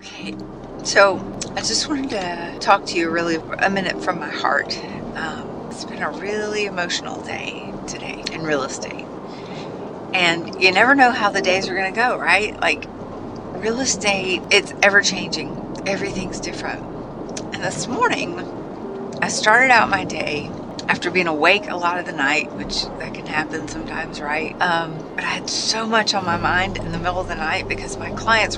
Okay, so I just wanted to talk to you really a minute from my heart. It's been a really emotional day today in real estate. And you never know how the days are going to go, right? Like real estate, it's ever changing. Everything's different. And this morning, I started out my day after being awake a lot of the night, which that can happen sometimes, right? But I had so much on my mind in the middle of the night because my clients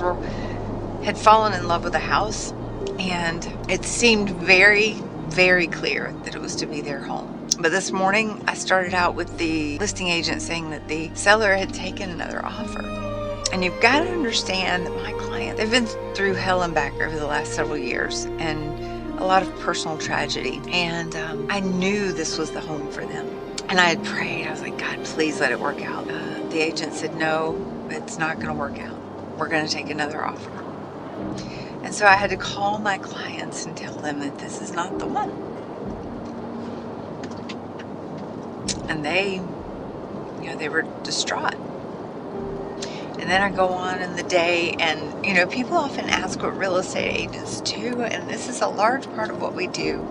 had fallen in love with the house, and it seemed very, very clear that it was to be their home. But this morning, I started out with the listing agent saying that the seller had taken another offer. And you've got to understand that my client, they've been through hell and back over the last several years, and a lot of personal tragedy. And I knew this was the home for them. And I had prayed. I was like, God, please let it work out. The agent said, no, it's not going to work out. We're going to take another offer. And so I had to call my clients and tell them that this is not the one. And they were distraught. And then I go on in the day, and people often ask what real estate agents do, and this is a large part of what we do.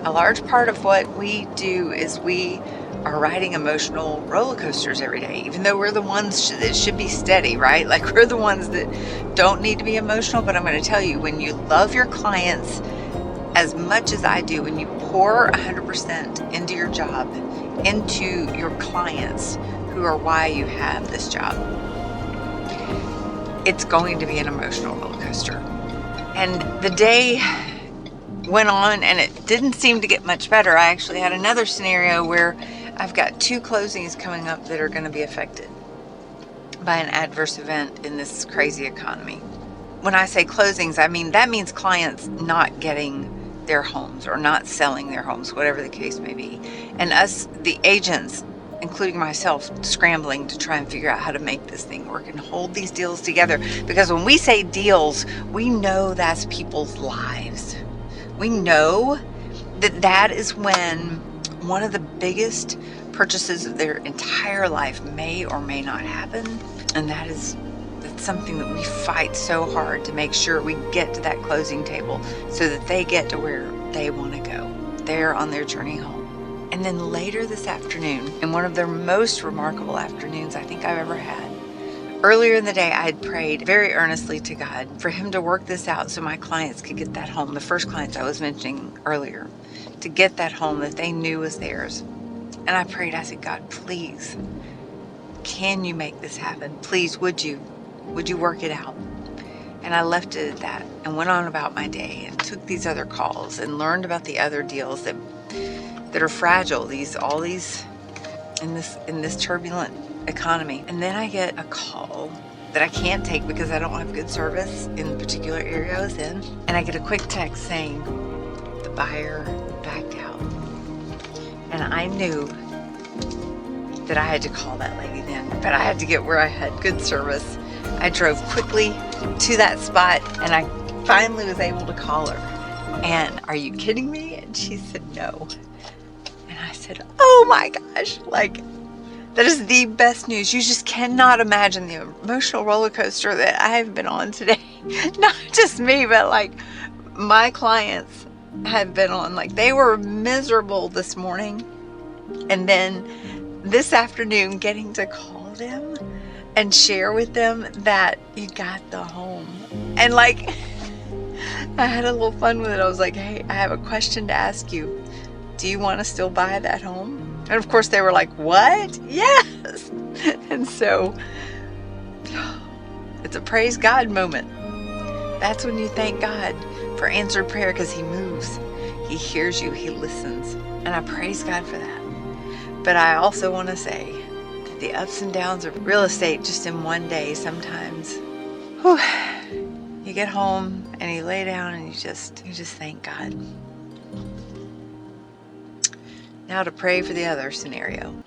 A large part of what we do is we are riding emotional roller coasters every day, even though we're the ones that should be steady, right? Like we're the ones that don't need to be emotional. But I'm going to tell you, when you love your clients as much as I do, when you pour 100% into your job, into your clients who are why you have this job, it's going to be an emotional roller coaster. And the day went on and it didn't seem to get much better. I actually had another scenario where I've got 2 closings coming up that are going to be affected by an adverse event in this crazy economy. When I say closings, I mean that means clients not getting their homes or not selling their homes, whatever the case may be. And us, the agents, including myself, scrambling to try and figure out how to make this thing work and hold these deals together. Because when we say deals, we know that's people's lives. We know that is when one of the biggest purchases of their entire life may or may not happen. And that's something that we fight so hard to make sure we get to that closing table so that they get to where they want to go. They're on their journey home. And then later this afternoon, in one of their most remarkable afternoons I think I've ever had, earlier in the day, I had prayed very earnestly to God for him to work this out so my clients could get that home, the first clients I was mentioning earlier, to get that home that they knew was theirs. And I prayed, I said, God, please, can you make this happen? Please, would you work it out? And I left it at that and went on about my day and took these other calls and learned about the other deals that are fragile, all these in this turbulent economy. And then I get a call that I can't take because I don't have good service in the particular area I was in. And I get a quick text saying the buyer backed out. And I knew that I had to call that lady then, but I had to get where I had good service. I drove quickly to that spot and I finally was able to call her. And are you kidding me? And she said no. And I said, oh my gosh, that is the best news. You just cannot imagine the emotional roller coaster that I have been on today. Not just me, but my clients have been on. They were miserable this morning. And then this afternoon, getting to call them and share with them that you got the home. And I had a little fun with it. I was like, hey, I have a question to ask you. Do you want to still buy that home? And of course they were like, what? Yes. And so it's a praise God moment. That's when you thank God for answered prayer, because he moves. He hears you. He listens. And I praise God for that. But I also want to say that the ups and downs of real estate just in one day sometimes, you get home and you lay down and you just thank God. Now to pray for the other scenario.